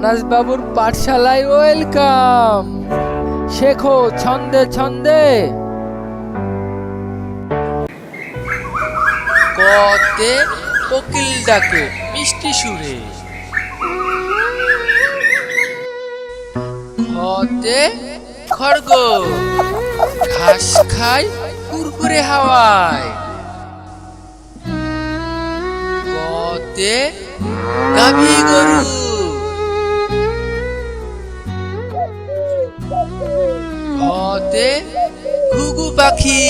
মানাস বাবুর পাঠশালায় ওয়েলকাম। শেখো ছন্দে ছন্দে। কতে কোকিল ডাকে মিষ্টি সুরে, খতে খরগোশ ঘাস খায় কুরকুরে হাওয়ায়, কতে গাভী গরু, ঘতে ঘুঘু পাখি,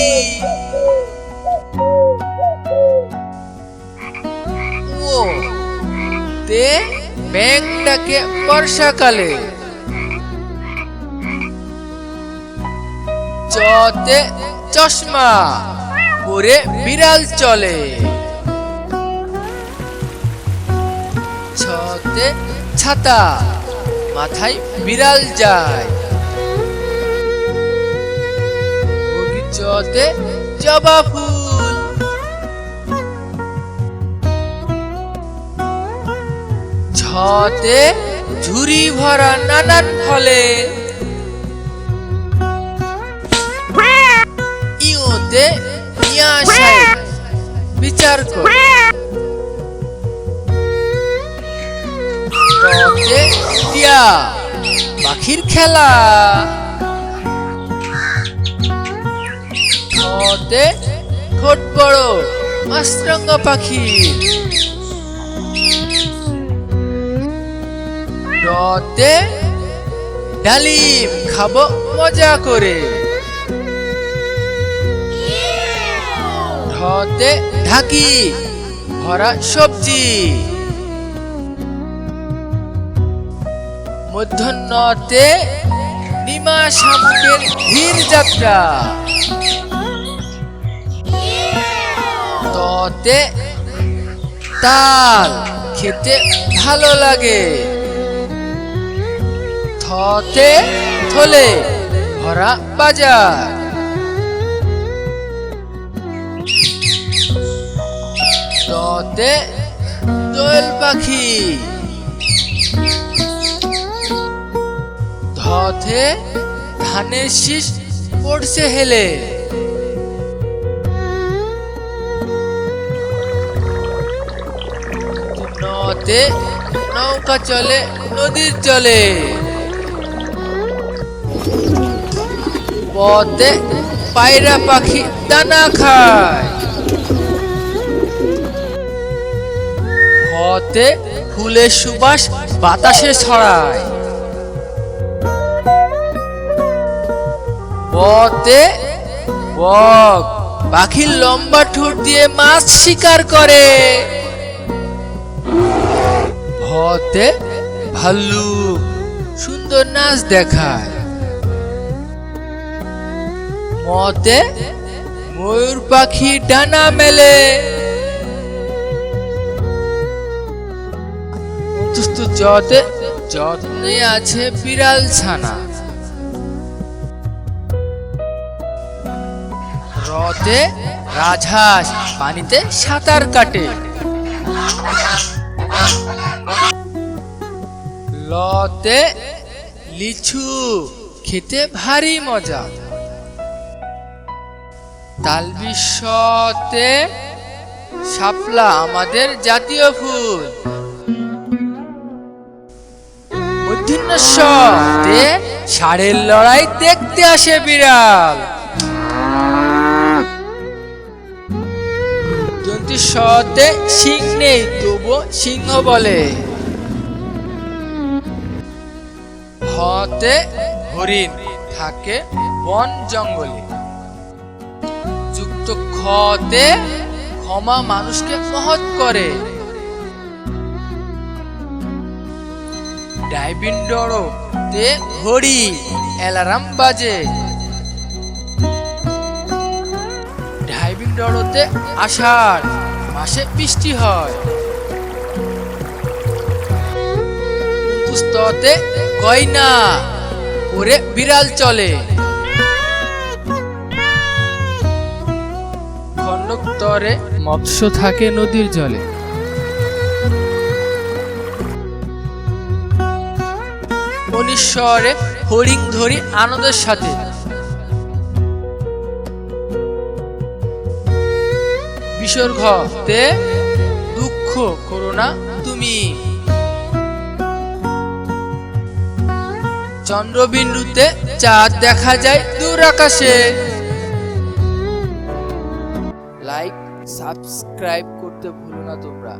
ও তে ব্যাঙ ডাকে বর্ষাকালে, চতে চশমা পরে বিড়াল চলে, ছতে ছাতা মাথায় বিড়াল যায়, বগিচতে জবা ফুল, ছতে ঝুড়ি ভরা নানান ফলে, ইওতে মিয়া সাহেব বিচার করে, টতে টিয়া পাখির খেলা, থতে ঠোঁট বড় মাছরাঙা পাখি, ডতে ডালিম খাবো মজা করে, ঢতে ঢাকি ভরা সবজি, মূর্ধন্যতে নিমা শামুকের ধীর যাত্রা, ততে তাল খেতে ভালো লাগে, থতে থলে ভরা বাজার, ততে দোয়েল পাখি, ধতে ধানের শীষ পড়ছে হেলে, নতে নৌকা চলে নদীর জলে, পতে পায়রা পাখি দানা খায়, হতে ফুলের সুবাস বাতাসে ছড়ায়, বতে বক পাখির লম্বা ঠোঁট দিয়ে মাছ শিকার করে, ভতে ভাল্লুক সুন্দর নাচ দেখায়, মতে ময়ূর পাখি ডানা মেলে, জতে যত্নে আছে বিড়াল ছানা, রতে রাজহাঁস পানিতে সাঁতার কাটে, লতে লিচু খেতে ভারী মজা, তালবিশতে শাপলা আমাদের জাতীয় ফুল, মূর্ধন্যতে ষাঁড়ের লড়াই দেখতে আসে বিড়াল, সতে সিং নেই তবু সিংহ বলে, হতে হরিণ থাকে বন জঙ্গলে, যুক্ত খতে ক্ষমা মানুষকে মহৎ করে, ডাইবিন্ডরতে ঘড়ি অ্যালার্ম বাজে, ডাইবিন্ডরতে আষাঢ় মাসে বৃষ্টি হয়, পুস্ততে গয়না পরে বিড়াল চলে, খণ্ডকতরে মৎস্য থাকে নদীর জলে, অনিশ্বরে হরিং ধরি আনন্দের সাথে। বিসর্গ তে দুঃখ করো না তুমি। চন্দ্রবিন্দুতে চাঁদ দেখা যায় দূর আকাশে। লাইক সাবস্ক্রাইব করতে ভুলো না তোমরা।